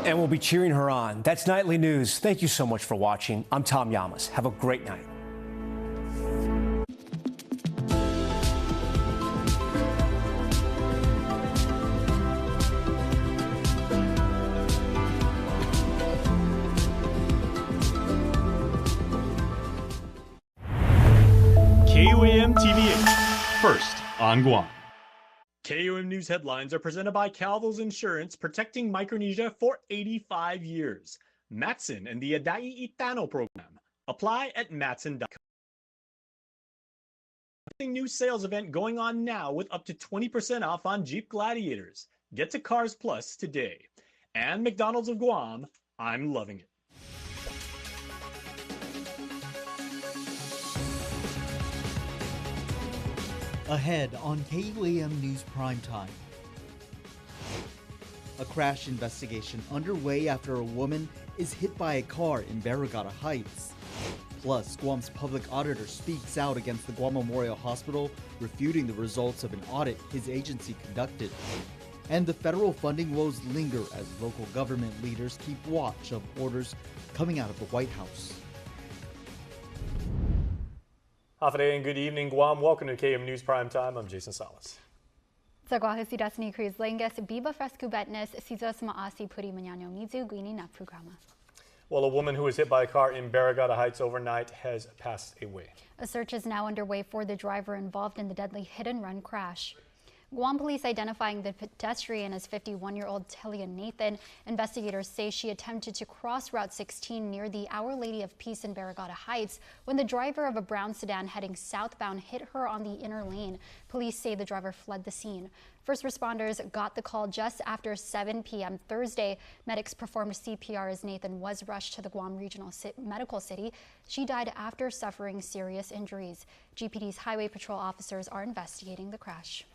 And we'll be cheering her on. That's Nightly News. Thank you so much for watching. I'm Tom Llamas. Have a great night. KUAM TV8, first on Guam. KUAM News headlines are presented by Calvil's Insurance, protecting Micronesia for 85 years. Matson and the Adai Itano program. Apply at matson.com. New sales event going on now with up to 20% off on Jeep Gladiators. Get to Cars Plus today. And McDonald's of Guam, I'm loving it. Ahead on KUAM News Primetime. A crash investigation underway after a woman is hit by a car in Barrigada Heights. Plus, Guam's public auditor speaks out against the Guam Memorial Hospital, refuting the results of an audit his agency conducted. And the federal funding woes linger as local government leaders keep watch of orders coming out of the White House. Hafide and good evening, Guam. Welcome to KUAM News Primetime. I'm Jason Salas. Sa guahasidas ni Chris Lenges, biba fresco betnes, sizas maasi puri manyanyo mizu guini na programa. Well, a woman who was hit by a car in Barrigada Heights overnight has passed away. A search is now underway for the driver involved in the deadly hit-and-run crash. Guam police identifying the pedestrian as 51-year-old Telia Nathan. Investigators say she attempted to cross Route 16 near the Our Lady of Peace in Barrigada Heights when the driver of a brown sedan heading southbound hit her on the inner lane. Police say the driver fled the scene. First responders got the call just after 7 p.m. Thursday. Medics performed CPR as Nathan was rushed to the Guam Regional Medical City. She died after suffering serious injuries. GPD's highway patrol officers are investigating the crash.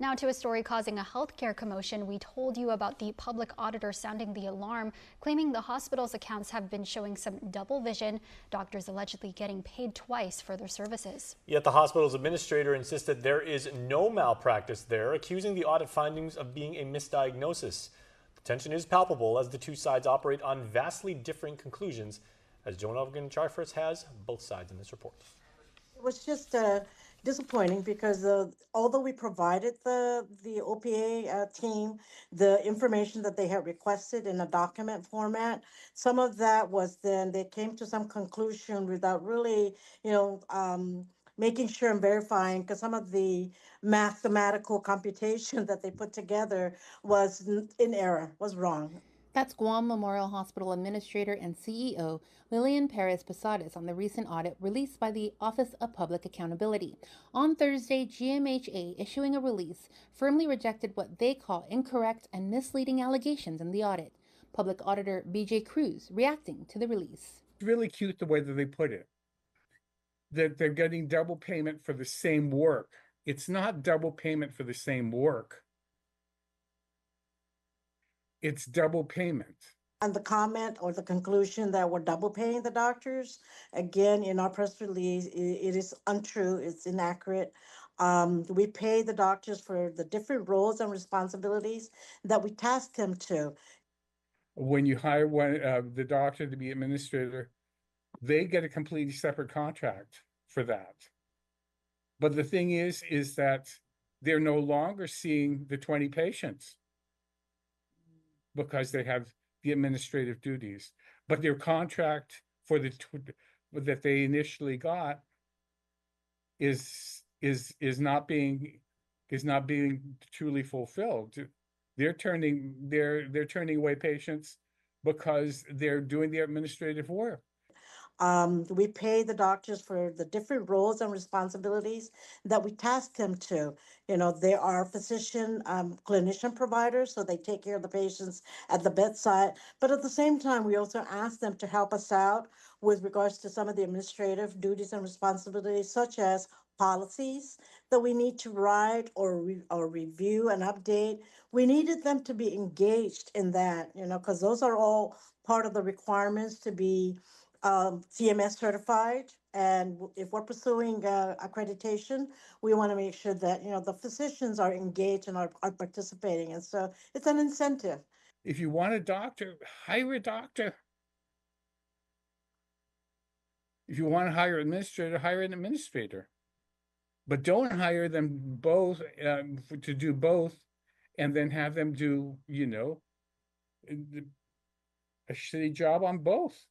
Now to a story causing a healthcare commotion. We told you about the public auditor sounding the alarm, claiming the hospital's accounts have been showing some double vision, doctors allegedly getting paid twice for their services. Yet the hospital's administrator insisted there is no malpractice there, accusing the audit findings of being a misdiagnosis. The tension is palpable as the two sides operate on vastly different conclusions, as Joan Elgin Charfers has both sides in this report. It was just disappointing because although we provided the OPA team the information that they had requested in a document format, some of that was then they came to some conclusion without really, making sure and verifying, because some of the mathematical computation that they put together was in error, was wrong. That's Guam Memorial Hospital Administrator and CEO Lillian Perez Posadas on the recent audit released by the Office of Public Accountability. On Thursday, GMHA, issuing a release, firmly rejected what they call incorrect and misleading allegations in the audit. Public Auditor BJ Cruz reacting to the release. It's really cute the way that they put it, that they're getting double payment for the same work. It's not double payment for the same work. It's double payment. And the comment or the conclusion that we're double paying the doctors, again, in our press release, it is untrue, it's inaccurate. We pay the doctors for the different roles and responsibilities that we task them to. When you hire the doctor to be administrator, they get a completely separate contract for that. But the thing is that they're no longer seeing the 20 patients, because they have the administrative duties, but their contract for that they initially got is not being truly fulfilled. They're turning away patients because they're doing the administrative work. We pay the doctors for the different roles and responsibilities that we task them to. They are physician, clinician providers, so they take care of the patients at the bedside. But at the same time, we also ask them to help us out with regards to some of the administrative duties and responsibilities, such as policies that we need to write or review and update. We needed them to be engaged in that, because those are all part of the requirements to be CMS certified, and if we're pursuing accreditation, we want to make sure that the physicians are engaged and are participating, and so it's an incentive. If you want a doctor, hire a doctor. If you want to hire an administrator, hire an administrator. But don't hire them both to do both and then have them do, a shitty job on both.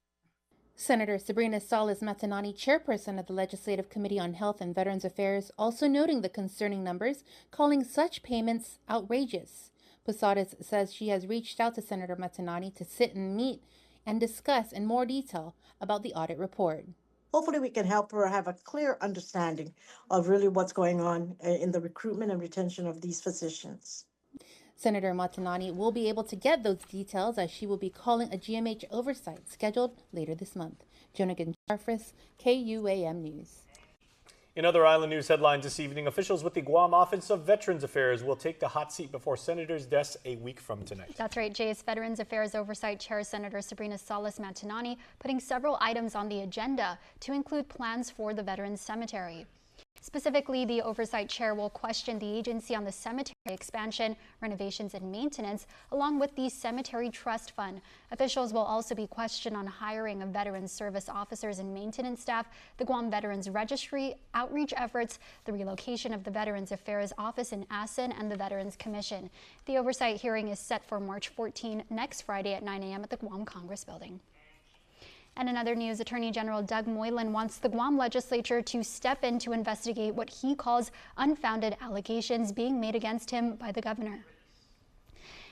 Senator Sabrina Salas Matanani, chairperson of the Legislative Committee on Health and Veterans Affairs, also noting the concerning numbers, calling such payments outrageous. Posadas says she has reached out to Senator Matanani to sit and meet and discuss in more detail about the audit report. Hopefully we can help her have a clear understanding of really what's going on in the recruitment and retention of these physicians. Senator Matanani will be able to get those details as she will be calling a GMH oversight scheduled later this month. Jonah Jarfris, KUAM News. In other island news headlines this evening, officials with the Guam Office of Veterans Affairs will take the hot seat before senators' desks a week from tonight. That's right. Jay's Veterans Affairs Oversight Chair Senator Sabrina Salas Matanani putting several items on the agenda to include plans for the Veterans Cemetery. Specifically, the Oversight Chair will question the agency on the cemetery expansion, renovations, and maintenance, along with the Cemetery Trust Fund. Officials will also be questioned on hiring of Veterans Service officers and maintenance staff, the Guam Veterans Registry, outreach efforts, the relocation of the Veterans Affairs Office in Asin, and the Veterans Commission. The oversight hearing is set for March 14, next Friday at 9 a.m. at the Guam Congress Building. And in other news, Attorney General Doug Moylan wants the Guam legislature to step in to investigate what he calls unfounded allegations being made against him by the governor.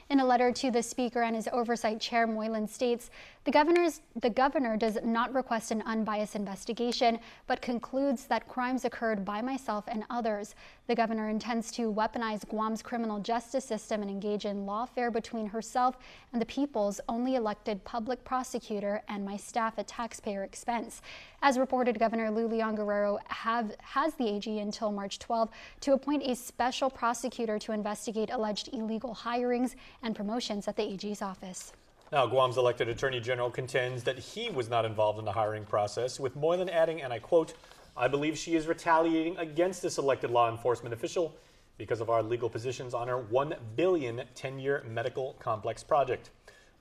In a letter to the Speaker and his Oversight Chair, Moylan states, the governor does not request an unbiased investigation, but concludes that crimes occurred by myself and others. The governor intends to weaponize Guam's criminal justice system and engage in lawfare between herself and the people's only elected public prosecutor and my staff at taxpayer expense. As reported, Governor Lou Leon Guerrero has the AG until March 12 to appoint a special prosecutor to investigate alleged illegal hirings and promotions at the AG's office. Now, Guam's elected Attorney General contends that he was not involved in the hiring process, with Moylan adding, and I quote, I believe she is retaliating against this elected law enforcement official because of our legal positions on her $1 billion 10-year medical complex project.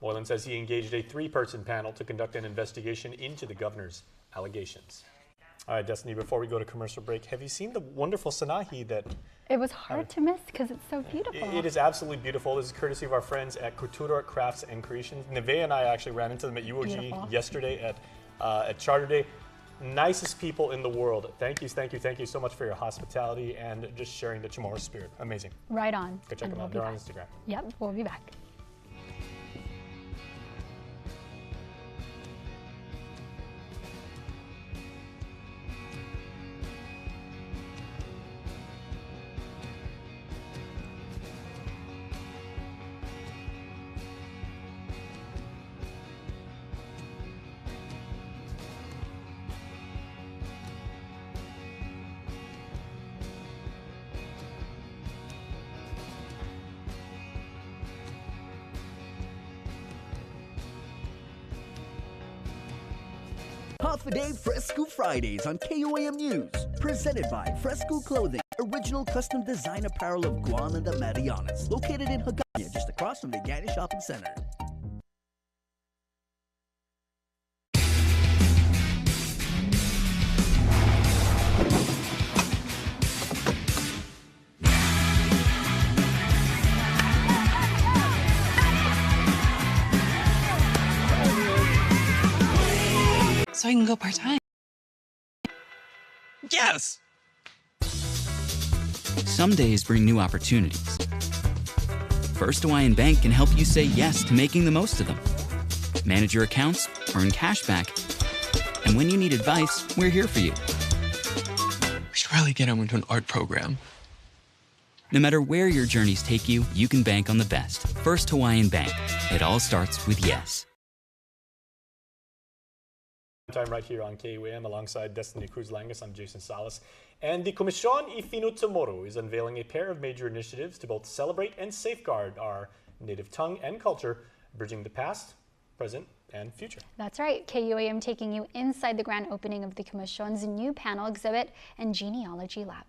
Moylan says he engaged a 3-person panel to conduct an investigation into the governor's allegations. All right, Destiny, before we go to commercial break, have you seen the wonderful Sanahi that... It was hard to miss because it's so beautiful. It is absolutely beautiful. This is courtesy of our friends at Cultura Crafts and Creations. Neve and I actually ran into them at UOG yesterday at Charter Day. Nicest people in the world. Thank you so much for your hospitality and just sharing the Chamorro spirit. Amazing. Right on. Go check them out. They're on Instagram. Yep, we'll be back. Half a Day Fresco Fridays on KUAM News. Presented by Fresco Clothing, original custom design apparel of Guam and the Marianas. Located in Hagania, just across from the Gani Shopping Center. So I can go part-time. Yes! Some days bring new opportunities. First Hawaiian Bank can help you say yes to making the most of them. Manage your accounts, earn cash back, and when you need advice, we're here for you. We should really get him into an art program. No matter where your journeys take you, you can bank on the best. First Hawaiian Bank. It all starts with yes. Time right here on KUAM alongside Destiny Cruz-Langas. I'm Jason Salas. And the Comisión y Finutsamoro is unveiling a pair of major initiatives to both celebrate and safeguard our native tongue and culture, bridging the past, present, and future. That's right. KUAM taking you inside the grand opening of the Comisión's new panel exhibit and genealogy lab.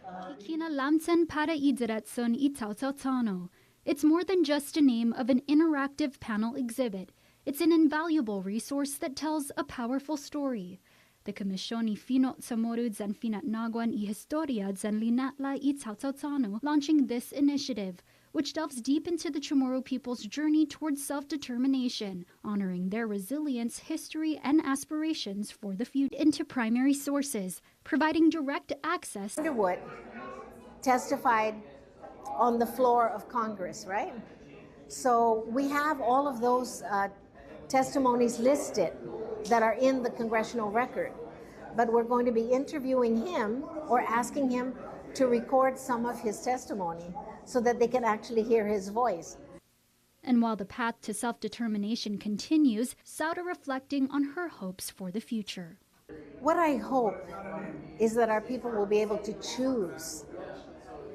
Kikinalamtan para idiratson itautautano. It's more than just a name of an interactive panel exhibit. It's an invaluable resource that tells a powerful story. The Comisión Finot Samoru Zan Finat Naguan I Historia Zan Linatla I Tautautano launching this initiative, which delves deep into the Chamorro people's journey towards self-determination, honoring their resilience, history, and aspirations for the future into primary sources, providing direct access. Underwood testified on the floor of Congress, right? So we have all of those testimonies listed that are in the congressional record, but we're going to be interviewing him or asking him to record some of his testimony so that they can actually hear his voice. And while the path to self-determination continues, Sauda reflecting on her hopes for the future. What I hope is that our people will be able to choose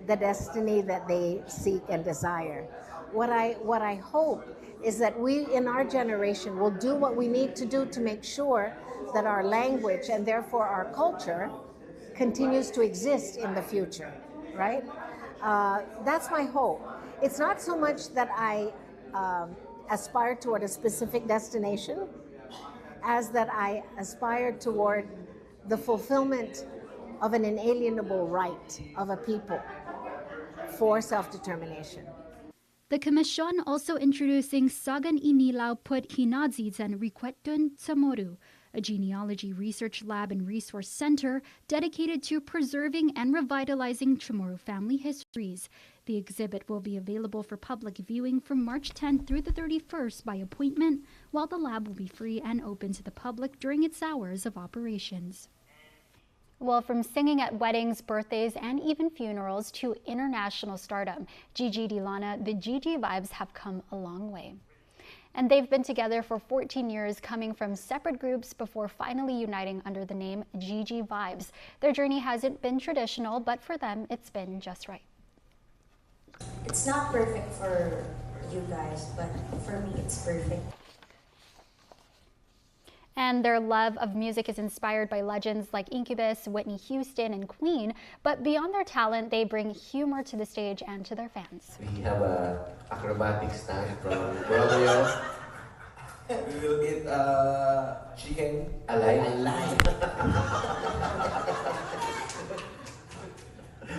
the destiny that they seek and desire. What I hope is that we in our generation will do what we need to do to make sure that our language and therefore our culture continues to exist in the future, right? That's my hope. It's not so much that I aspire toward a specific destination as that I aspire toward the fulfillment of an inalienable right of a people for self-determination. The Commission also introducing Sagan Inilaw Put Hinadzis and Riquetun Samoru, a genealogy research lab and resource center dedicated to preserving and revitalizing Chamorro family histories. The exhibit will be available for public viewing from March 10th through the 31st by appointment, while the lab will be free and open to the public during its hours of operations. Well, from singing at weddings, birthdays, and even funerals to international stardom, Gigi Dilana, the Gigi Vibes have come a long way. And they've been together for 14 years, coming from separate groups before finally uniting under the name Gigi Vibes. Their journey hasn't been traditional, but for them, it's been just right. It's not perfect for you guys, but for me, it's perfect. And their love of music is inspired by legends like Incubus, Whitney Houston, and Queen. But beyond their talent, they bring humor to the stage and to their fans. We have an acrobatic stunt from Romeo. We will eat chicken alive.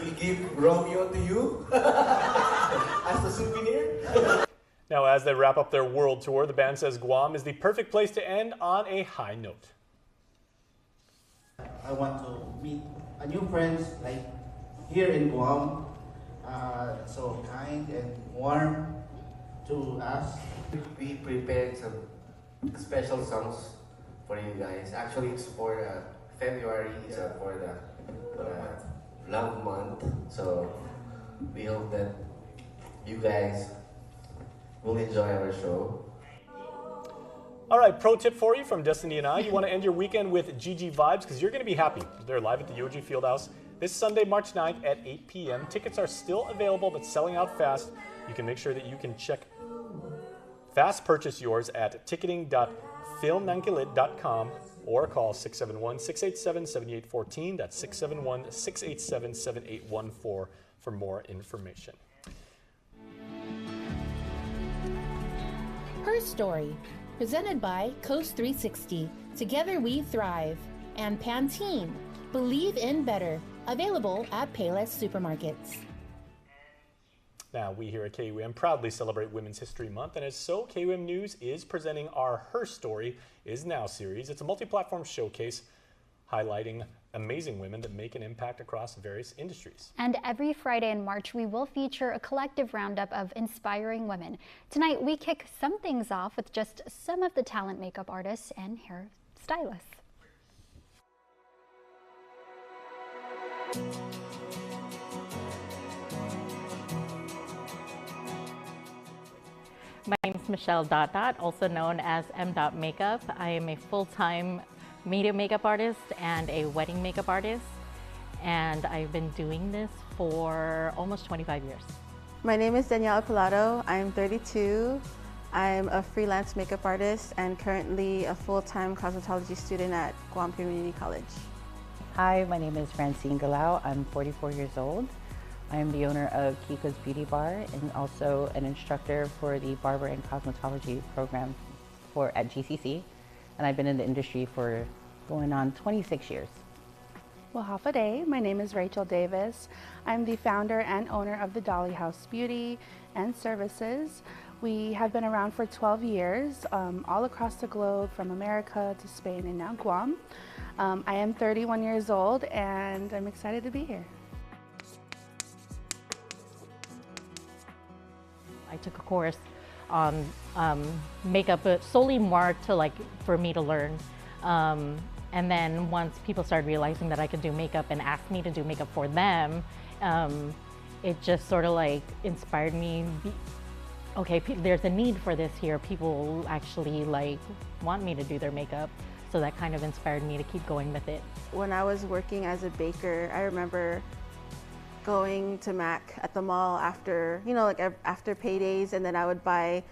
We give Romeo to you as a souvenir. Now, as they wrap up their world tour, the band says Guam is the perfect place to end on a high note. I want to meet a new friends like here in Guam, so kind and warm to us. We prepared some special songs for you guys. Actually, it's for February, it's for the love month. So we hope that you guys will enjoy our show. All right, pro tip for you from Destiny and I. You want to end your weekend with Gigi Vibes because you're going to be happy. They're live at the UOG Fieldhouse this Sunday, March 9th at 8 p.m. Tickets are still available, but selling out fast. You can make sure that you can fast purchase yours at ticketing.filmnangkilit.com or call 671-687-7814. That's 671-687-7814 for more information. Her Story, presented by Coast 360, Together We Thrive, and Pantene, Believe in Better, available at Payless Supermarkets. Now, we here at KUAM proudly celebrate Women's History Month, and as so, KUAM News is presenting our Her Story Is Now series. It's a multi-platform showcase highlighting amazing women that make an impact across various industries. And every Friday in March, we will feature a collective roundup of inspiring women. Tonight, we kick some things off with just some of the talent makeup artists and hair stylists. My name is Michelle Dot, also known as M. Makeup. I am a full-time media makeup artist and a wedding makeup artist, and I've been doing this for almost 25 years. My name is Danielle Apolado. I'm 32. I'm a freelance makeup artist and currently a full-time cosmetology student at Guam Community College. Hi, my name is Francine Galau. I'm 44 years old. I am the owner of Kika's Beauty Bar and also an instructor for the Barber and Cosmetology program at GCC. And I've been in the industry for going on 26 years. Well, half a day. My name is Rachel Davis. I'm the founder and owner of the Dolly House Beauty and Services. We have been around for 12 years, all across the globe, from America to Spain and now Guam. I am 31 years old and I'm excited to be here. I took a course on makeup, but solely more to for me to learn. And then once people started realizing that I could do makeup and asked me to do makeup for them, it just sort of inspired me. Okay, there's a need for this here. People actually want me to do their makeup. So that kind of inspired me to keep going with it. When I was working as a baker, I remember going to Mac at the mall after, after paydays, and then I would buy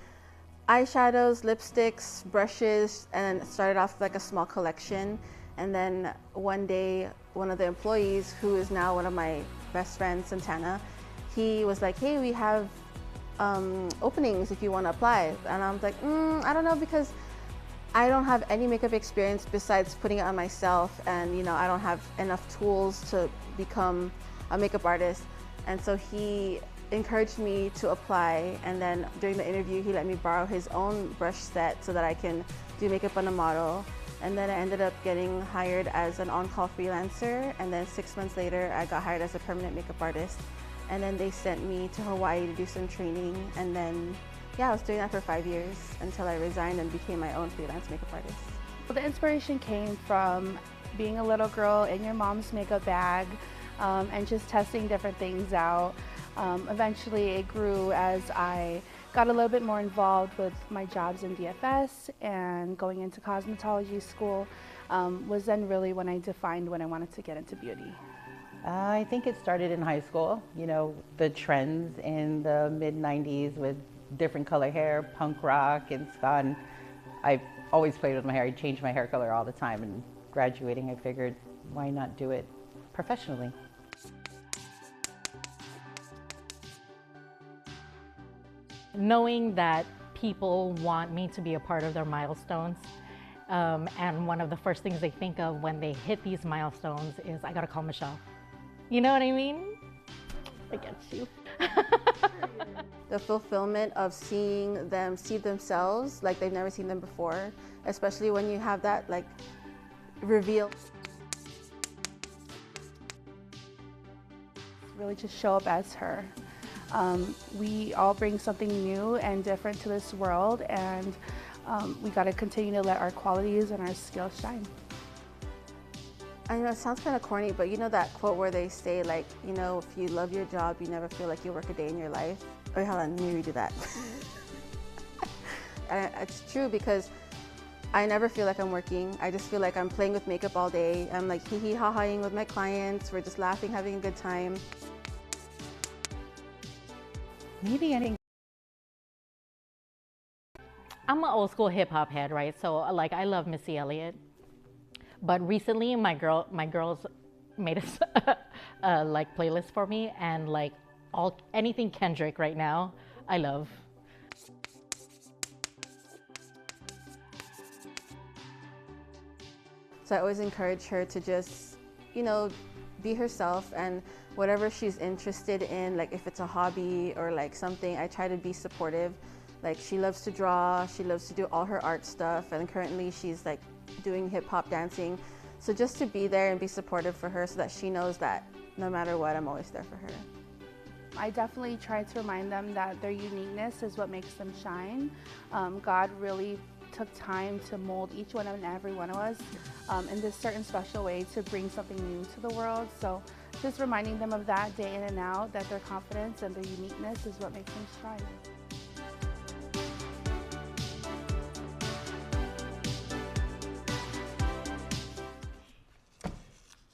eyeshadows, lipsticks, brushes, and it started off with a small collection. And then one day, one of the employees, who is now one of my best friends, Santana, he was like, hey, we have openings if you want to apply. And I was like, I don't know, because I don't have any makeup experience besides putting it on myself, and I don't have enough tools to become a makeup artist. And so he encouraged me to apply, and then during the interview he let me borrow his own brush set so that I can do makeup on a model. And then I ended up getting hired as an on-call freelancer, and then 6 months later I got hired as a permanent makeup artist. And then they sent me to Hawaii to do some training, and then I was doing that for 5 years until I resigned and became my own freelance makeup artist. Well, the inspiration came from being a little girl in your mom's makeup bag and just testing different things out. Eventually it grew as I got a little bit more involved with my jobs in DFS, and going into cosmetology school was then really when I defined when I wanted to get into beauty. I think it started in high school. The trends in the mid-90s with different color hair, punk rock and ska. And I always played with my hair. I changed my hair color all the time, and graduating I figured, why not do it professionally? Knowing that people want me to be a part of their milestones, and one of the first things they think of when they hit these milestones is, I gotta call Michelle. You know what I mean? I get you. The fulfillment of seeing them see themselves like they've never seen them before, especially when you have that reveal. Really just show up as her. We all bring something new and different to this world, and we got to continue to let our qualities and our skills shine. I know it sounds kind of corny, but that quote where they say if you love your job, you never feel like you work a day in your life. Wait, hold on, let me redo that. It's true, because I never feel like I'm working. I just feel like I'm playing with makeup all day. I'm hee-hee ha-haing with my clients. We're just laughing, having a good time. Maybe anything. I'm an old school hip hop head, right? So I love Missy Elliott. But recently my girls made a playlist for me, and anything Kendrick right now, I love. So I always encourage her to just, be herself, and whatever she's interested in, if it's a hobby or something, I try to be supportive. She loves to draw, she loves to do all her art stuff, and currently she's doing hip hop dancing. So just to be there and be supportive for her so that she knows that no matter what, I'm always there for her. I definitely try to remind them that their uniqueness is what makes them shine. God really took time to mold each one and every one of us in this certain special way to bring something new to the world. So just reminding them of that day in and out, that their confidence and their uniqueness is what makes them shine.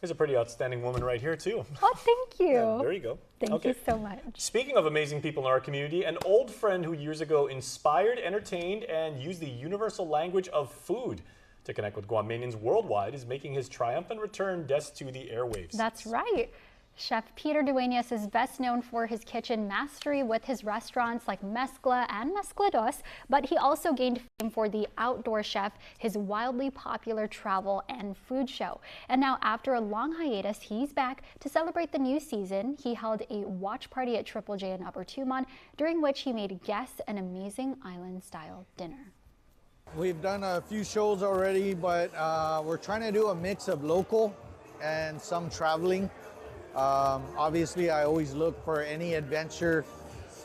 Here's a pretty outstanding woman right here, too. Oh, thank you. Yeah, there you go. Thank you so much. Speaking of amazing people in our community, an old friend who years ago inspired, entertained, and used the universal language of food To connect with Guamanians worldwide is making his triumphant return des to the airwaves. That's right. Chef Peter Dueñas is best known for his kitchen mastery with his restaurants like Mezcla and Mezcla Dos, but he also gained fame for the Outdoor Chef, his wildly popular travel and food show. And now, after a long hiatus, he's back to celebrate the new season. He held a watch party at Triple J in Upper Tumon, during which he made guests an amazing island-style dinner. We've done a few shows already, but we're trying to do a mix of local and some traveling. Obviously, I always look for any adventure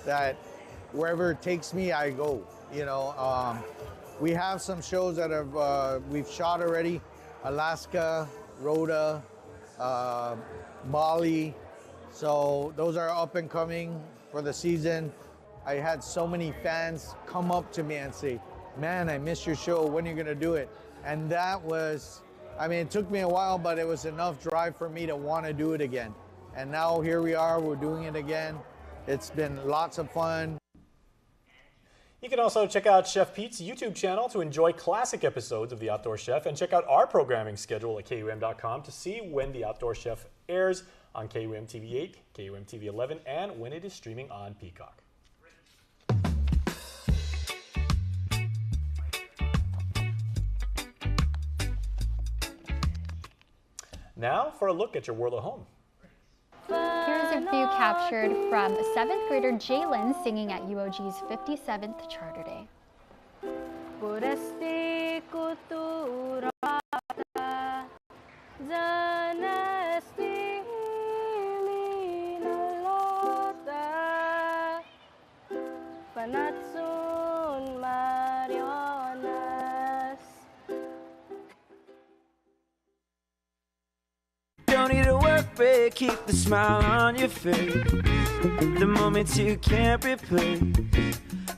that wherever it takes me, I go. You know, we have some shows that have we've shot already: Alaska, Rhoda, Bali. So those are up and coming for the season. I had so many fans come up to me and say, "Man, I missed your show. When are you gonna do it?" And that was, I mean, it took me a while, but it was enough drive for me to want to do it again. And now here we are, we're doing it again. It's been lots of fun. You can also check out Chef Pete's YouTube channel to enjoy classic episodes of The Outdoor Chef, and check out our programming schedule at KUAM.com to see when The Outdoor Chef airs on KUAM TV 8, KUAM TV 11, and when it is streaming on Peacock. Now for a look at your world at home. Here's a view captured from 7th grader Jalen singing at UOG's 57th Charter Day. Don't need a work break, keep the smile on your face. The moments you can't replace,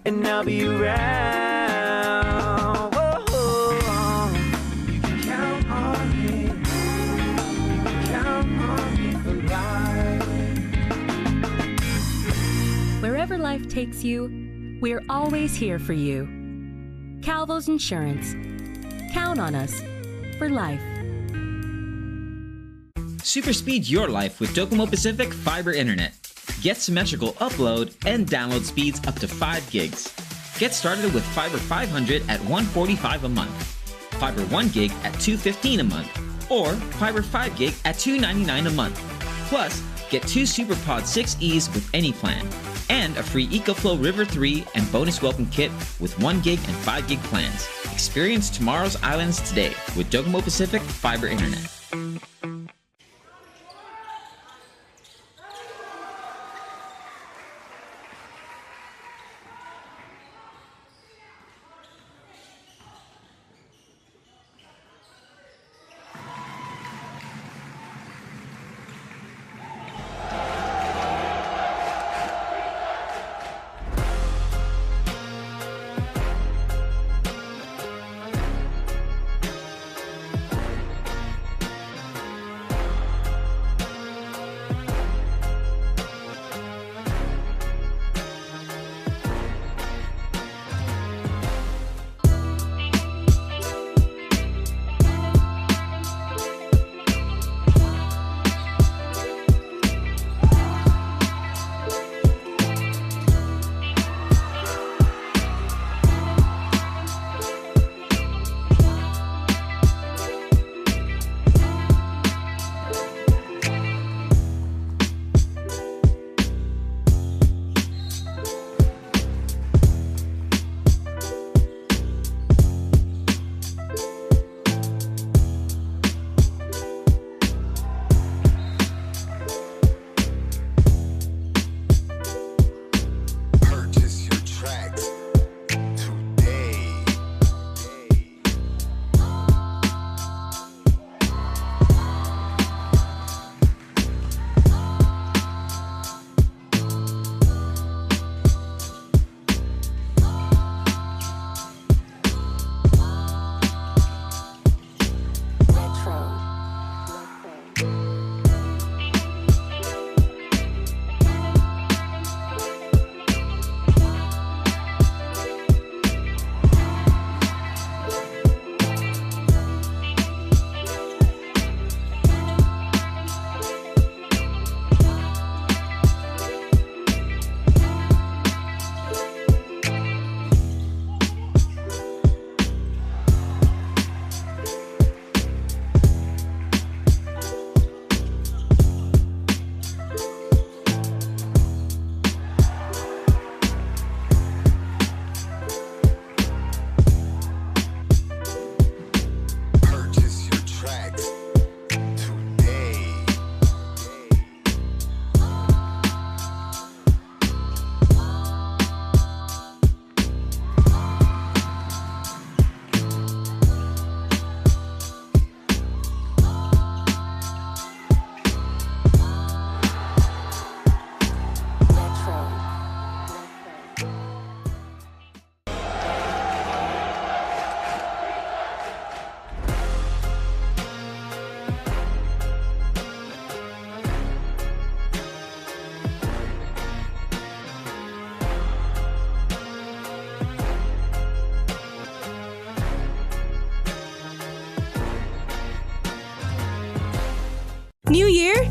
and I'll be around. Whoa. You can count on me. You can count on me for life. Wherever life takes you, we're always here for you. Calvo's Insurance. Count on us for life. Superspeed your life with Docomo Pacific Fiber Internet. Get symmetrical upload and download speeds up to 5 gigs. Get started with Fiber 500 at $145 a month, Fiber 1 gig at $215 a month, or Fiber 5 gig at $299 a month. Plus, get 2 SuperPod 6Es with any plan, and a free EcoFlow River 3 and bonus welcome kit with 1 gig and 5 gig plans. Experience tomorrow's islands today with Docomo Pacific Fiber Internet.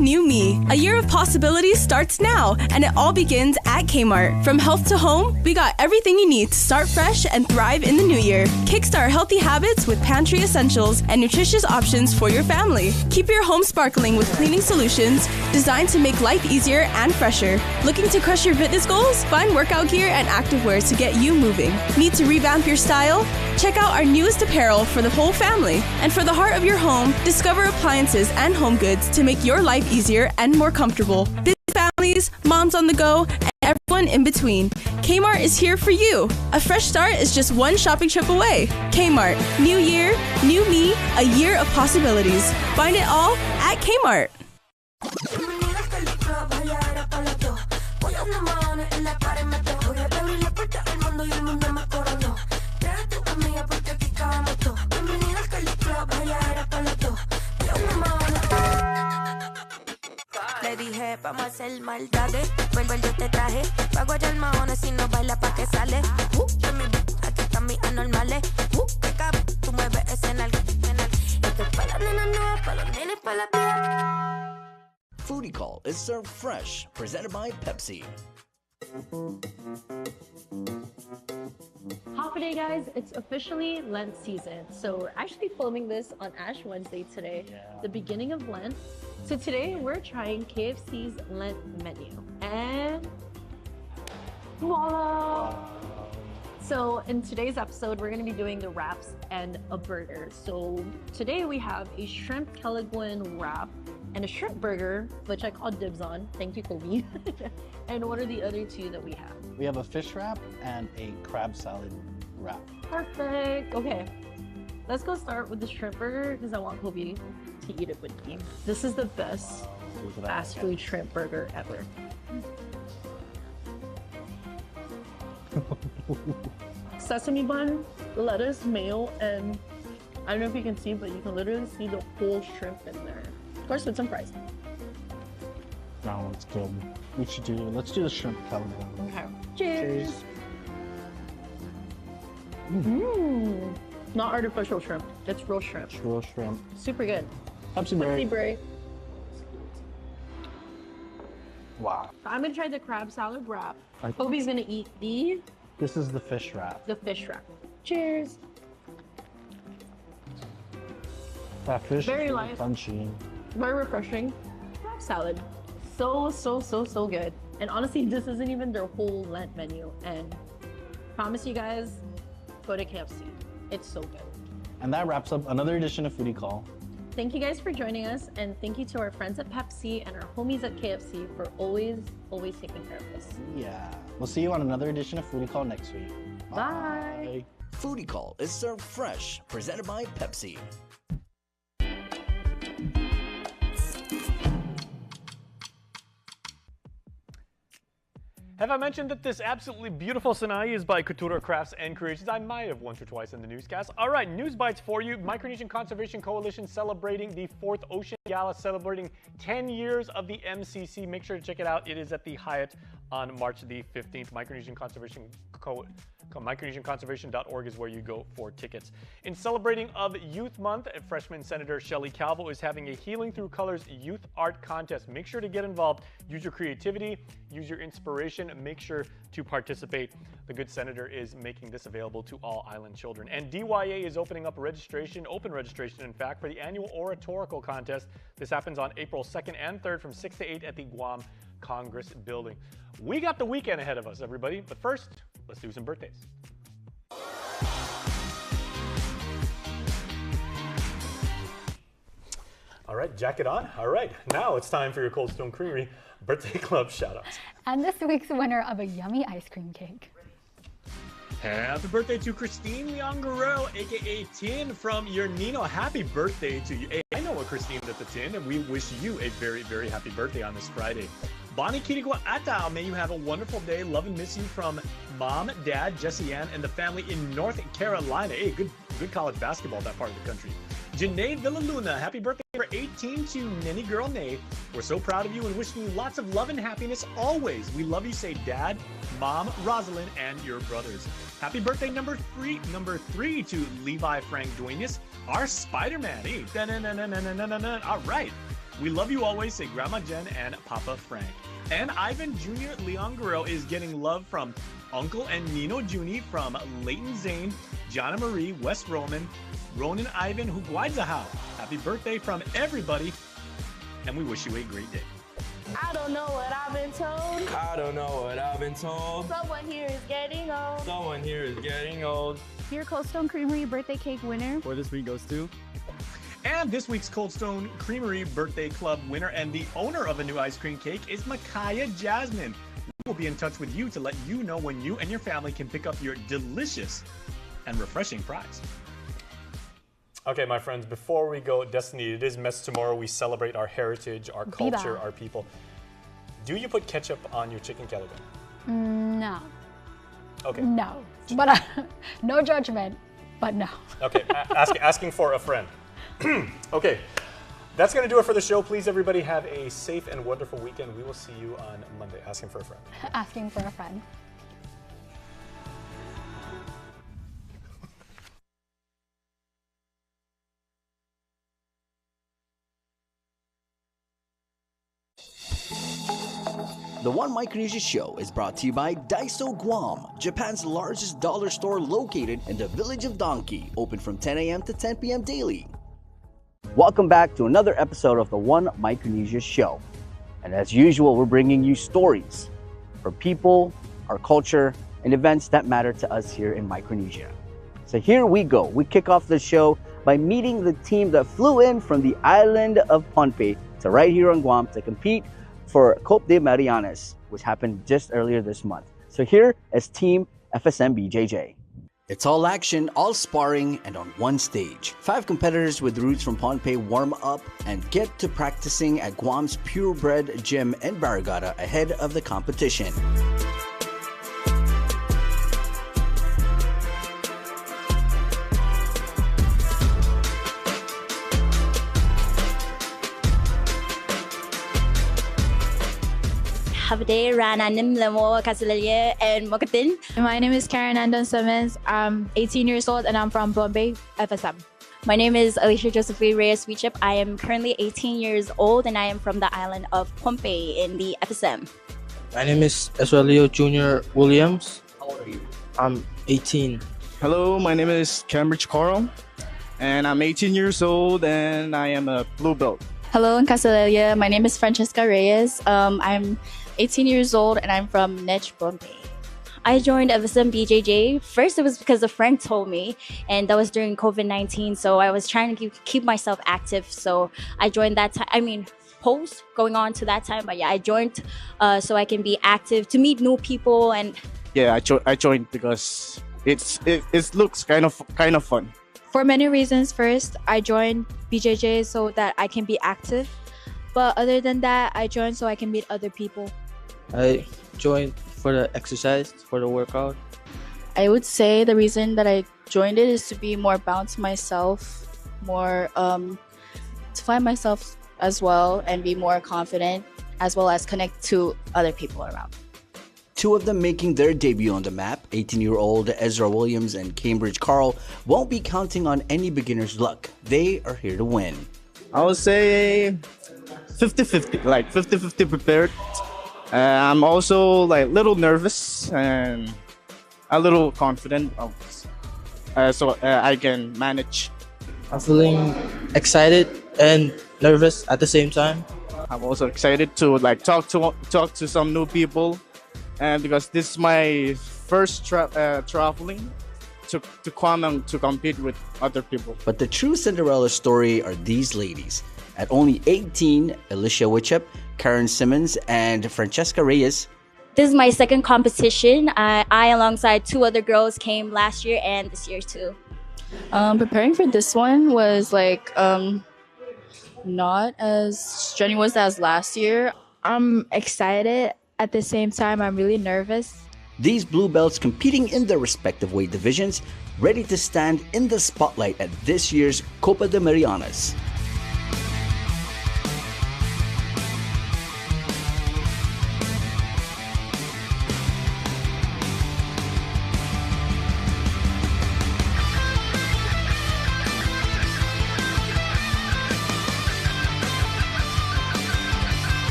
new me. A year of possibilities starts now, and it all begins at Kmart. From health to home, we got everything you need to start fresh and thrive in the new year. Kickstart healthy habits with pantry essentials and nutritious options for your family. Keep your home sparkling with cleaning solutions designed to make life easier and fresher. Looking to crush your fitness goals? Find workout gear and activewear to get you moving. Need to revamp your style? Check out our newest apparel for the whole family. And for the heart of your home, discover appliances and home goods to make your life easier and more comfortable. Busy families, moms on the go, and everyone in between. Kmart is here for you. A fresh start is just one shopping trip away. Kmart. New year, new me, a year of possibilities. Find it all at Kmart. Le dije, vamos a hacer maldades. Vuelvo yo te traje. Pago allá el mahones si no baila pa' que sale. Aquí están mis anormales. Que cabrón, tú mueves ese nalga. Esto es pa' las nenas nuevas, pa' los nenes, pa' la tía. Foodie Call is served fresh, presented by Pepsi. Holiday guys, it's officially Lent season. So we're actually filming this on Ash Wednesday today, the beginning of Lent. So today we're trying KFC's Lent menu. And voila! So in today's episode, we're gonna be doing the wraps and a burger. So today we have a shrimp kelaguen wrap and a shrimp burger, which I call dibs on. Thank you, Kobe. And what are the other two that we have? We have a fish wrap and a crab salad wrap. Perfect. Okay, let's go start with the shrimp burger because I want Kobe to eat it with me. This is the best fast food shrimp burger ever. Sesame bun, lettuce, mayo, and I don't know if you can see, but you can literally see the whole shrimp in there. Of course, with some fries. No, it's good. Let's do the shrimp kelaguen. Okay. Cheers. Mmm. Not artificial shrimp. It's real shrimp. It's real shrimp. Super good. Pepsi Berry. Wow. I'm gonna try the crab salad wrap. Kobe's gonna eat the This is the fish wrap. fish wrap. Cheers. That fish Very is light. crunchy. Very refreshing. Crab salad. So good. And honestly, this isn't even their whole Lent menu. And promise you guys, go to KFC. It's so good. And that wraps up another edition of Foodie Call. Thank you guys for joining us, and thank you to our friends at Pepsi and our homies at KFC for always taking care of us. Yeah. We'll see you on another edition of Foodie Call next week. Bye. Foodie Call is served fresh, presented by Pepsi. Have I mentioned that this absolutely beautiful Sinai is by Couture Crafts and Creations? I might have once or twice in the newscast. All right, news bites for you. Micronesian Conservation Coalition celebrating the 4th Ocean Gala, celebrating 10 years of the MCC. Make sure to check it out. It is at the Hyatt on March the 15th. MicronesianConservation.org is where you go for tickets. In celebrating of Youth Month, freshman Senator Shelley Calvo is having a Healing Through Colors youth art contest. Make sure to get involved. Use your creativity, use your inspiration, make sure to participate. The good senator is making this available to all island children. And DYA is opening up registration, open registration in fact, for the annual oratorical contest. This happens on April 2nd and 3rd from 6 to 8 at the Guam Congress Building. We got the weekend ahead of us, everybody. But first, let's do some birthdays. All right, jacket on. All right, now it's time for your Cold Stone Creamery Birthday Club shoutouts. And this week's winner of a yummy ice cream cake. Happy birthday to Christine Leon Guerrero, aka Tin from your Nino. Happy birthday to you. Hey, I know a Christine at the Tin, and we wish you a very, very happy birthday on this Friday. Bonnie Kirigua Atao, may you have a wonderful day. Love and miss you from Mom, Dad, Jessie Ann, and the family in North Carolina. Hey, good college basketball, that part of the country. Janae Villaluna, happy birthday for 18 to Nenny Girl Nay. We're so proud of you and wishing you lots of love and happiness always. We love you, say Dad, Mom, Rosalind, and your brothers. Happy birthday number three to Levi Frank Duenas, our Spider-Man. Hey, all right. We love you always, say Grandma Jen and Papa Frank. And Ivan Jr. Leon Guerrero is getting love from Uncle and Nino Juni from Leighton Zane, Jana Marie, West Roman, Ronan Ivan Huguaidzahau. Happy birthday from everybody, and we wish you a great day. I don't know what I've been told. I don't know what I've been told. Someone here is getting old. Someone here is getting old. Your Cold Stone Creamery birthday cake winner for this week goes to... And this week's Cold Stone Creamery Birthday Club winner and the owner of a new ice cream cake is Micah Jasmine. We will be in touch with you to let you know when you and your family can pick up your delicious and refreshing prize. Okay, my friends, before we go, Destiny, it is Mess Tomorrow. We celebrate our heritage, our culture, our people. Do you put ketchup on your chicken calico? No. Okay. No. But no judgment, but no. Okay, asking for a friend. Okay, that's going to do it for the show. Please, everybody, have a safe and wonderful weekend. We will see you on Monday. Asking for a friend. Asking for a friend. The One Micronesia Show is brought to you by Daiso Guam, Japan's largest dollar store located in the village of Donkey, open from 10 a.m. to 10 p.m. daily. Welcome back to another episode of the One Micronesia Show. And as usual, we're bringing you stories for people, our culture, and events that matter to us here in Micronesia. So here we go. We kick off the show by meeting the team that flew in from the island of Pohnpei to right here on Guam to compete for Copa de Marianas, which happened just earlier this month. So here is Team FSM BJJ. It's all action, all sparring, and on one stage. 5 competitors with roots from Pohnpei warm up and get to practicing at Guam's purebred gym in Barrigada ahead of the competition. Havade Rana Nimlemo Kasalaye and Mokatin. My name is Karen Andon Simmons. I'm 18 years old and I'm from Bombay, FSM. My name is Alicia Josephine Reyes Wichip. I am currently 18 years old and I am from the island of Pohnpei in the FSM. My name is Eswelio Jr. Williams. How old are you? I'm 18. Hello, my name is Cambridge Carl, and I'm 18 years old and I am a blue belt. Hello, in Casalelia. My name is Francesca Reyes. I'm 18 years old and I'm from Nech, Bombay. I joined FSM BJJ. First, it was because a friend told me, and that was during COVID-19. So I was trying to keep myself active. So I joined that time. I mean, post going on to that time. But yeah, I joined so I can be active, to meet new people. And yeah, I joined because it looks kind of fun. For many reasons. First, I joined BJJ so that I can be active. But other than that, I joined so I can meet other people. I joined for the exercise, for the workout. I would say the reason that I joined it is to be more balanced myself, more to find myself as well and be more confident, as well as connect to other people around. 2 of them making their debut on the map, 18-year-old Ezra Williams and Cambridge Carl, won't be counting on any beginner's luck. They are here to win. I would say 50-50, like 50-50 prepared. I'm also like a little nervous and a little confident, so I can manage. I'm feeling excited and nervous at the same time. I'm also excited to like talk to some new people, and because this is my first traveling to KUAM to compete with other people. But the true Cinderella story are these ladies. At only 18, Alicia Wichep, Karen Simmons, and Francesca Reyes. This is my second competition. I alongside 2 other girls, came last year and this year too. Preparing for this one was like not as strenuous as last year. I'm excited. At the same time, I'm really nervous. These blue belts competing in their respective weight divisions, ready to stand in the spotlight at this year's Copa de Marianas.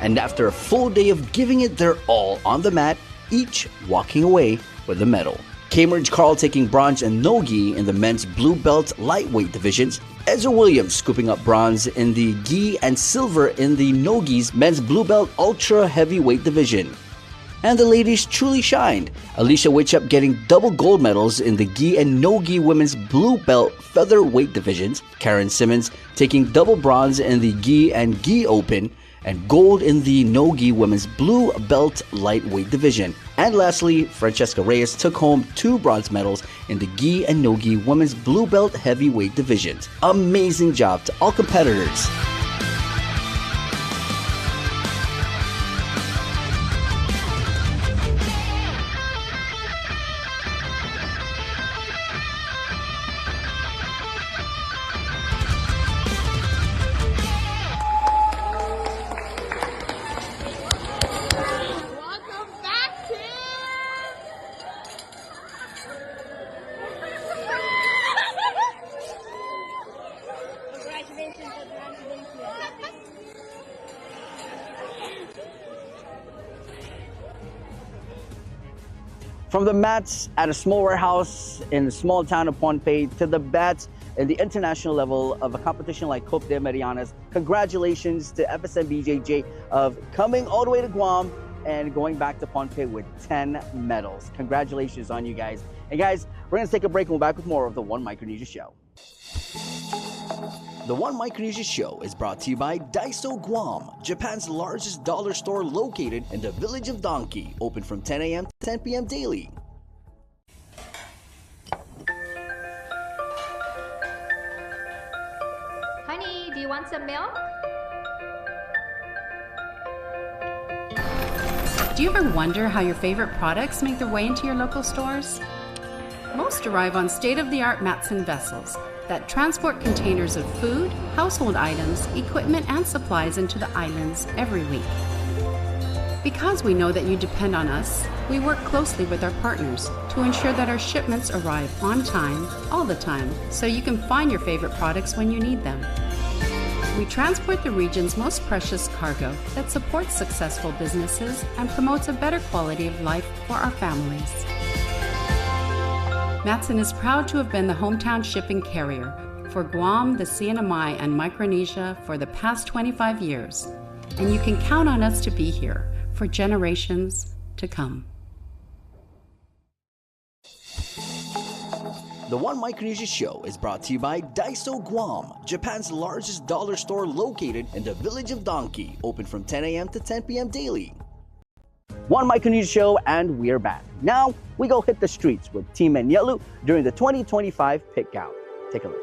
and after a full day of giving it their all on the mat, each walking away with a medal. Cambridge Carl taking bronze and no-gi in the men's blue belt lightweight divisions, Ezra Williams scooping up bronze in the gi and silver in the no-gi's men's blue belt ultra heavyweight division. And the ladies truly shined. Alicia Witchup getting double gold medals in the gi and no-gi women's blue belt featherweight divisions, Karen Simmons taking double bronze in the gi and gi open, and gold in the no-gi women's blue belt lightweight division. And lastly, Francesca Reyes took home 2 bronze medals in the gi and no-gi women's blue belt heavyweight divisions. Amazing job to all competitors. From the mats at a small warehouse in the small town of Pohnpei to the bats in the international level of a competition like Coupe de Marianas, congratulations to FSM-BJJ of coming all the way to Guam and going back to Pohnpei with 10 medals. Congratulations on you guys. And guys, we're going to take a break and we'll be back with more of the One Micronesia Show. The One Micronesia Show is brought to you by Daiso Guam, Japan's largest dollar store located in the village of Donkey, open from 10 a.m. to 10 p.m. daily. Honey, do you want some milk? Do you ever wonder how your favorite products make their way into your local stores? Most arrive on state-of-the-art Matson vessels that transport containers of food, household items, equipment, and supplies into the islands every week. Because we know that you depend on us, we work closely with our partners to ensure that our shipments arrive on time, all the time, so you can find your favorite products when you need them. We transport the region's most precious cargo that supports successful businesses and promotes a better quality of life for our families. Matson is proud to have been the hometown shipping carrier for Guam, the CNMI, and Micronesia for the past 25 years, and you can count on us to be here for generations to come. The One Micronesia Show is brought to you by Daiso Guam, Japan's largest dollar store located in the village of Donkey, open from 10 a.m. to 10 p.m. daily. One Micronesia Show, and we're back. Now, we go hit the streets with Team Menyelu during the 2025 pit count. Take a look.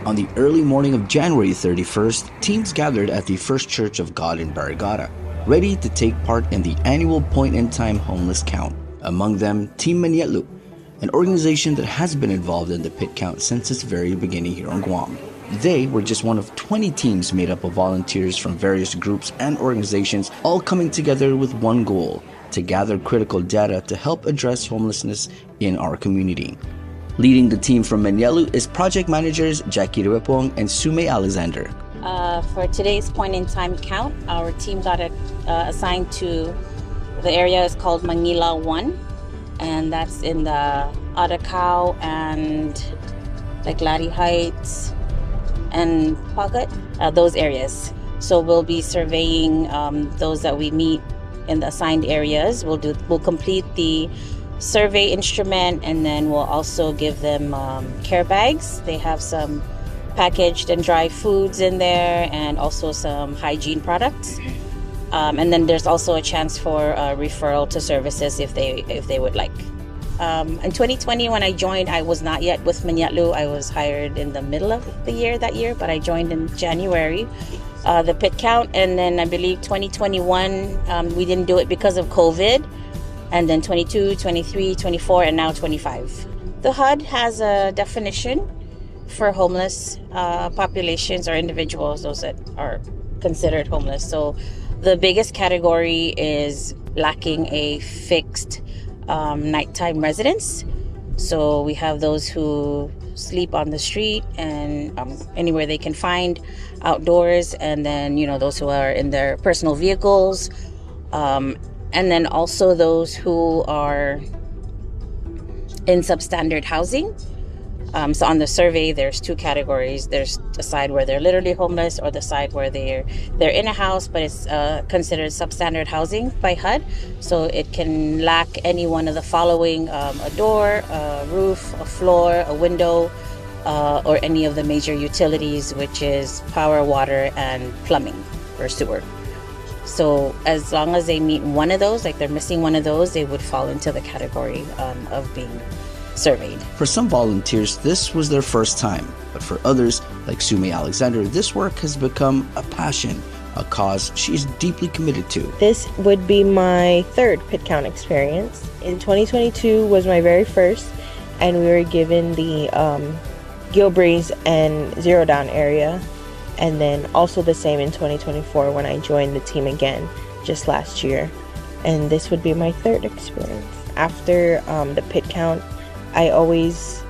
On the early morning of January 31st, teams gathered at the First Church of God in Barrigada, ready to take part in the annual point-in-time homeless count. Among them, Team Menyelu, an organization that has been involved in the pit count since its very beginning here on Guam. They were just one of 20 teams made up of volunteers from various groups and organizations, all coming together with one goal: to gather critical data to help address homelessness in our community. Leading the team from Menyelu is project managers Jackie Ruepong and Sume Alexander. For today's point-in-time count, our team got assigned to the area is called Manila 1, and that's in the Atacao and like Lari Heights and Pagat, those areas. So we'll be surveying those that we meet in the assigned areas. We'll complete the survey instrument, and then we'll also give them care bags. They have some packaged and dry foods in there, and also some hygiene products. And then there's also a chance for referral to services if they would like. In 2020, when I joined, I was not yet with Menyelu. I was hired in the middle of the year that year, but I joined in January, the pit count. And then I believe 2021, we didn't do it because of COVID. And then 22, 23, 24, and now 25. The HUD has a definition for homeless populations or individuals, those that are considered homeless. So the biggest category is lacking a fixed nighttime residence. So we have those who sleep on the street and anywhere they can find outdoors, and then those who are in their personal vehicles, and then also those who are in substandard housing. So on the survey, there's two categories. There's the side where they're literally homeless, or the side where they're in a house, but it's considered substandard housing by HUD. So it can lack any one of the following: a door, a roof, a floor, a window, or any of the major utilities, which is power, water, and plumbing or sewer. So as long as they meet one of those, like they're missing one of those, they would fall into the category of being surveyed. For some volunteers, this was their first time, but for others, like Sumi Alexander, this work has become a passion, a cause she's deeply committed to. This would be my third pit count experience. In 2022 was my very first, and we were given the Gilbreeze and Zero Down area, and then also the same in 2024 when I joined the team again just last year. And this would be my third experience. After the pit count, I always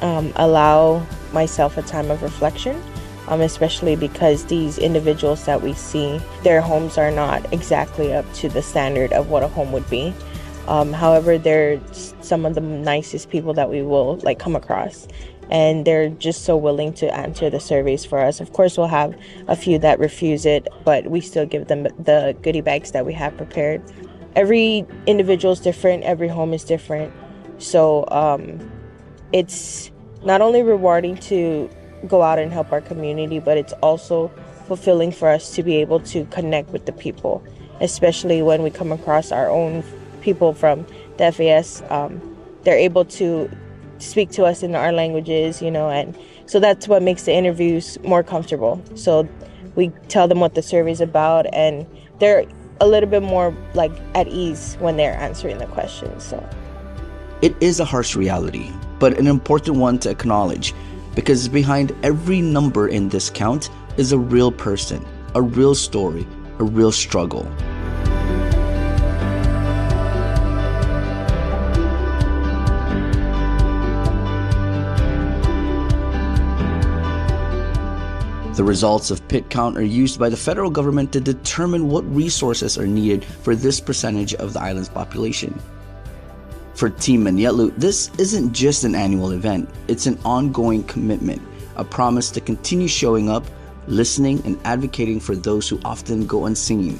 allow myself a time of reflection, especially because these individuals that we see, their homes are not exactly up to the standard of what a home would be. However, they're some of the nicest people that we will come across, and they're just so willing to answer the surveys for us. Of course, we'll have a few that refuse it, but we still give them the goodie bags that we have prepared. Every individual is different, every home is different. So it's not only rewarding to go out and help our community, but it's also fulfilling for us to be able to connect with the people, especially when we come across our own people from the FAS. They're able to speak to us in our languages, and so that's what makes the interviews more comfortable. So we tell them what the survey's about, and they're a little bit more at ease when they're answering the questions. So it is a harsh reality, but an important one to acknowledge, because behind every number in this count is a real person, a real story, a real struggle. The results of pit count are used by the federal government to determine what resources are needed for this percentage of the island's population. For Team Manielu, this isn't just an annual event, it's an ongoing commitment, a promise to continue showing up, listening, and advocating for those who often go unseen.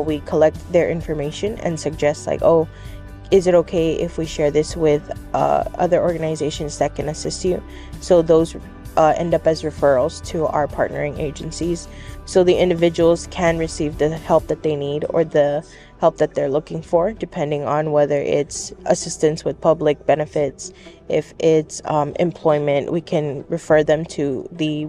We collect their information and suggest is it okay if we share this with other organizations that can assist you? So those end up as referrals to our partnering agencies, so the individuals can receive the help that they need or the help that they're looking for, depending on whether it's assistance with public benefits, if it's employment. We can refer them to the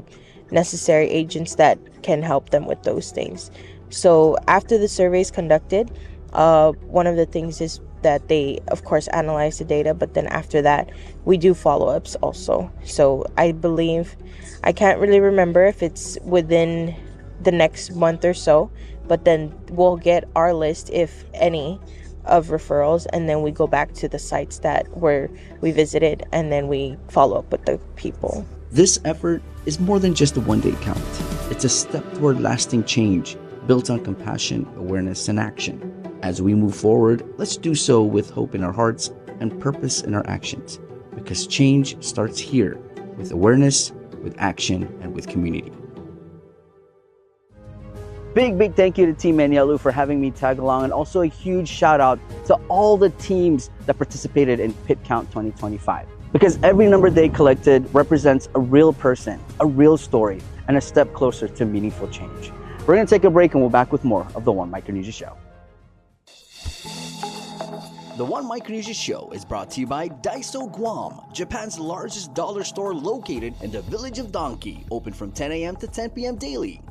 necessary agents that can help them with those things. So after the survey is conducted, one of the things is that they, of course, analyze the data, but then after that, we do follow-ups also. So I believe, I can't really remember if it's within the next month or so, but then we'll get our list, if any, of referrals, and then we go back to the sites where we visited, and then we follow up with the people. This effort is more than just a one-day count. It's a step toward lasting change, built on compassion, awareness, and action. As we move forward, let's do so with hope in our hearts and purpose in our actions, because change starts here, with awareness, with action, and with community. Big thank you to Team Manielu for having me tag along, and also a huge shout out to all the teams that participated in Pit Count 2025. Because every number they collected represents a real person, a real story, and a step closer to meaningful change. We're gonna take a break and we'll be back with more of the One Micronesia Show. The One Micronesia Show is brought to you by Daiso Guam, Japan's largest dollar store located in the village of Donkey, open from 10 a.m. to 10 p.m. daily.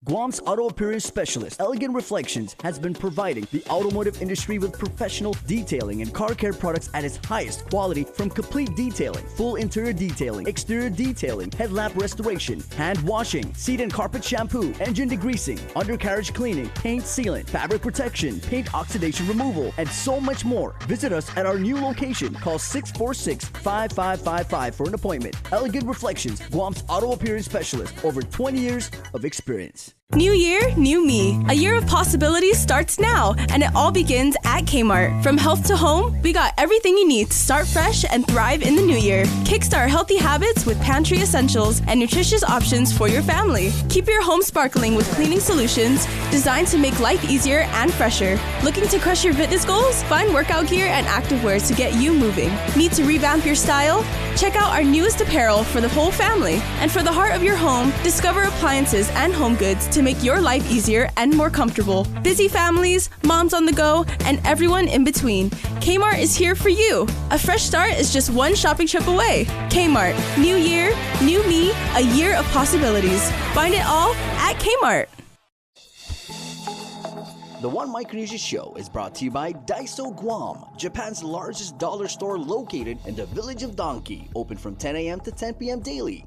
Guam's auto appearance specialist, Elegant Reflections, has been providing the automotive industry with professional detailing and car care products at its highest quality, from complete detailing, full interior detailing, exterior detailing, headlamp restoration, hand washing, seat and carpet shampoo, engine degreasing, undercarriage cleaning, paint sealant, fabric protection, paint oxidation removal, and so much more. Visit us at our new location. Call 646-5555 for an appointment. Elegant Reflections, Guam's auto appearance specialist, over 20 years of experience. New year, new me. A year of possibilities starts now, and it all begins at Kmart. From health to home, we got everything you need to start fresh and thrive in the new year. Kickstart healthy habits with pantry essentials and nutritious options for your family. Keep your home sparkling with cleaning solutions designed to make life easier and fresher. Looking to crush your fitness goals? Find workout gear and activewear to get you moving. Need to revamp your style? Check out our newest apparel for the whole family. And for the heart of your home, discover appliances and home goods to make your life easier and more comfortable. Busy families, moms on the go, and everyone in between. Kmart is here for you. A fresh start is just one shopping trip away. Kmart. New year, new me, a year of possibilities. Find it all at Kmart. The One Micronesia Show is brought to you by Daiso Guam, Japan's largest dollar store located in the village of Donkey, open from 10 a.m. to 10 p.m. daily.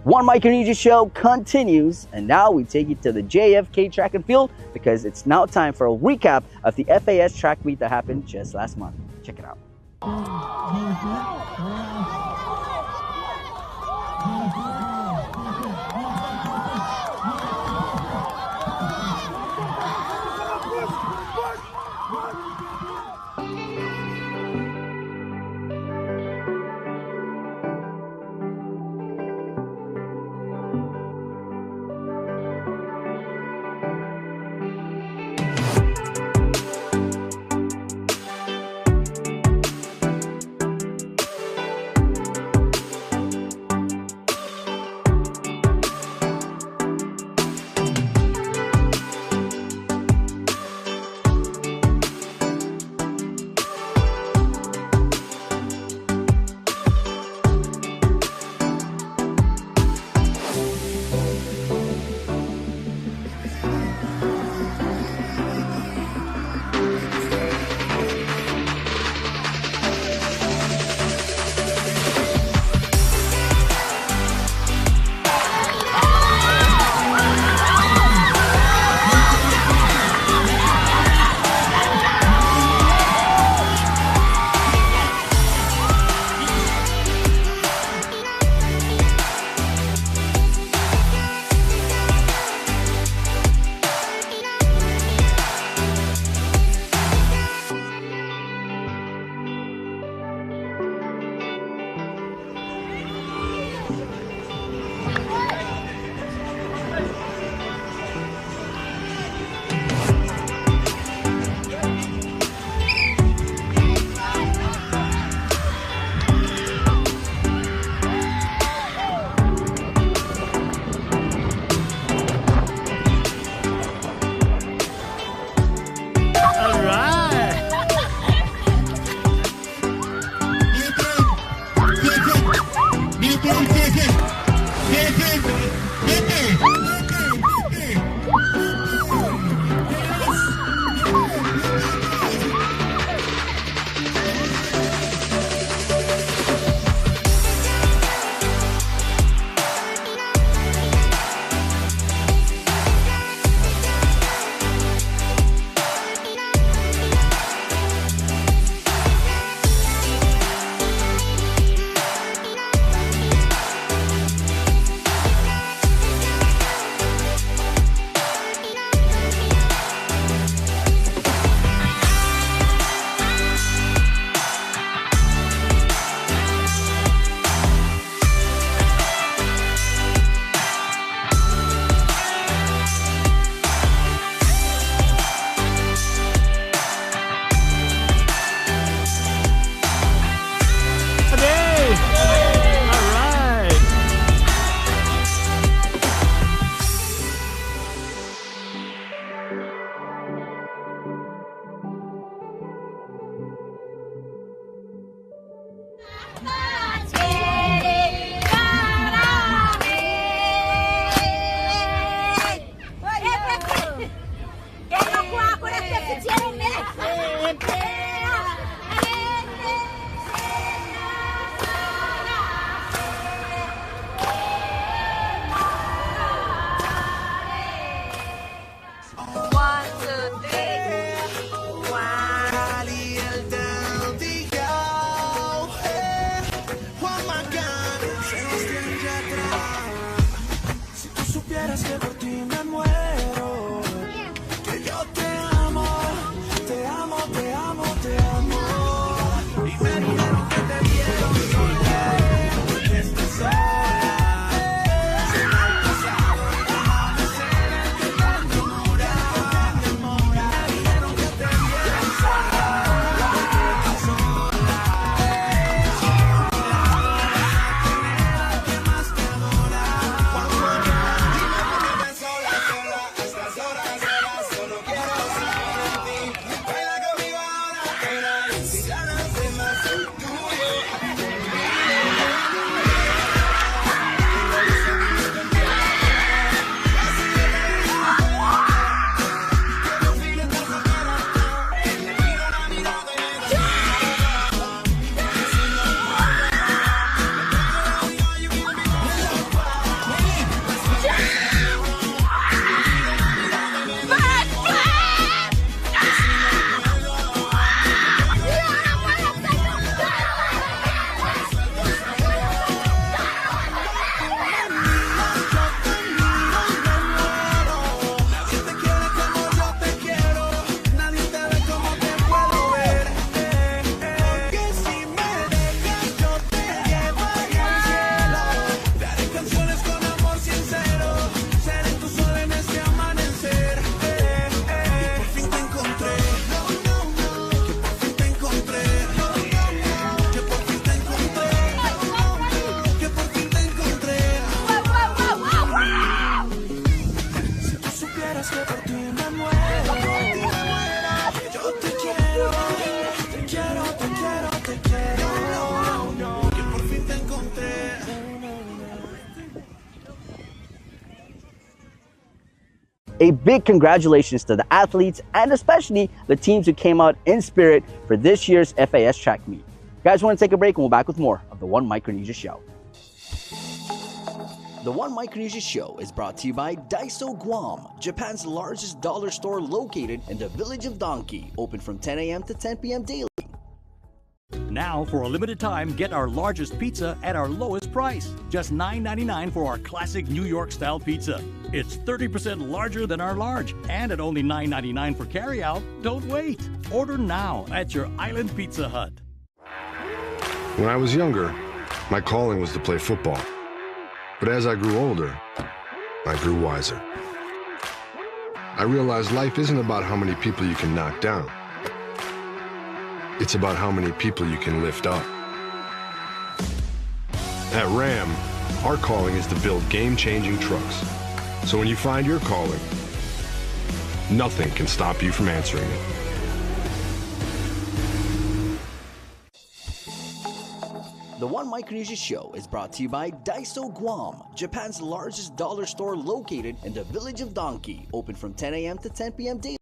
One Micronesia Show continues, and now we take you to the JFK track and field because it's now time for a recap of the FAS track meet that happened just last month. Check it out. A big congratulations to the athletes and especially the teams who came out in spirit for this year's FAS track meet. Guys, want to take a break and we'll be back with more of the One Micronesia Show. The One Micronesia Show is brought to you by Daiso Guam, Japan's largest dollar store located in the village of Donkey, open from 10 a.m. to 10 p.m. daily. Now, for a limited time, get our largest pizza at our lowest price. Just $9.99 for our classic New York-style pizza. It's 30% larger than our large, and at only $9.99 for carryout. Don't wait. Order now at your Island Pizza Hut. When I was younger, my calling was to play football. But as I grew older, I grew wiser. I realized life isn't about how many people you can knock down. It's about how many people you can lift up. At Ram, our calling is to build game-changing trucks. So when you find your calling, nothing can stop you from answering it. The One Micronesia Show is brought to you by Daiso Guam, Japan's largest dollar store located in the village of Donkey, open from 10 a.m. to 10 p.m. daily.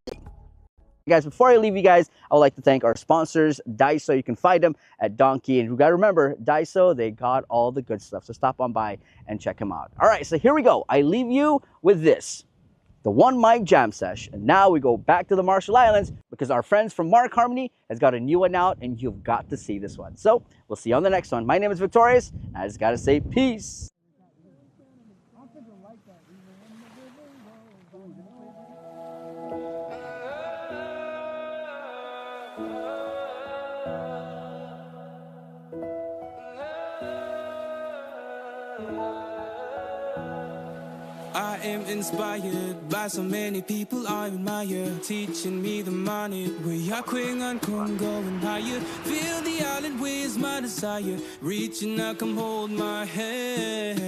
Guys, before I leave you guys, I would like to thank our sponsors, Daiso. You can find them at Donkey. And you got to remember, Daiso, they got all the good stuff. So stop on by and check them out. All right, so here we go. I leave you with this, the One Mic Jam Sesh. And now we go back to the Marshall Islands because our friends from Mark Harmony has got a new one out and you've got to see this one. So we'll see you on the next one. My name is Victorious. And I just got to say peace. I am inspired by so many people I admire, teaching me the money we are quick and going higher. Feel the island way is my desire, reaching out, come hold my hand.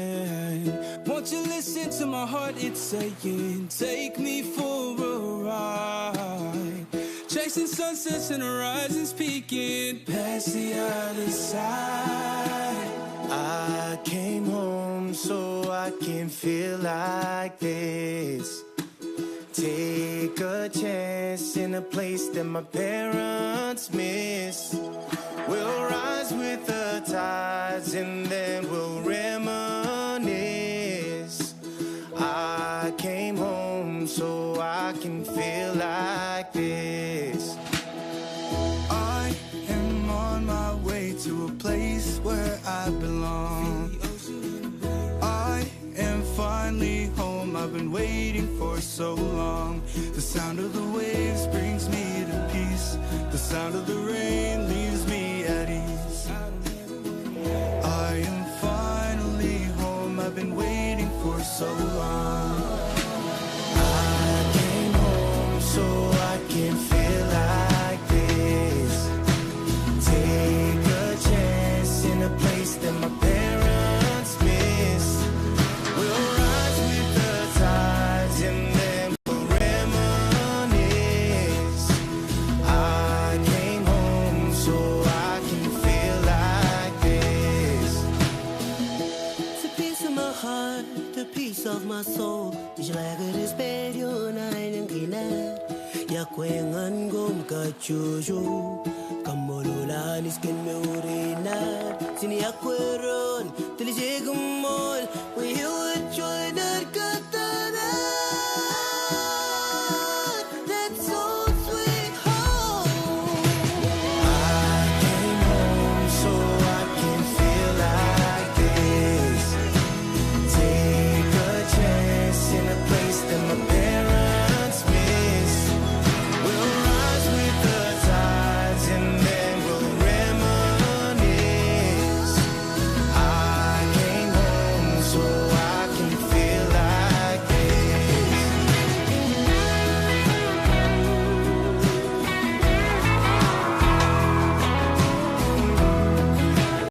Won't you listen to my heart, it's saying, take me for a ride. Chasing sunsets and horizons peaking past the other side. I came home so I can feel like this. Take Take a chance in a place that my parents miss. We'll rise with the tides and then we'll reminisce. I came home so I can feel like this. I am on my way to a place where I belong. I am finally home, I've been waiting for so long. The sound of the waves brings me to peace. The sound of the rain leaves me at ease. I am finally home, I've been waiting for so long. I came home so I can feel like this. Take a chance in a place that my parents miss. We'll rise with the tides and then we'll reminisce. I came home so I can feel like this. It's a piece of my heart, a piece of my soul. Ishraga desperio na inangkinar. Yakwengan gom kachuju. Kamolulan iskin me urinar. Sini yakweron, tilisegumol. We here with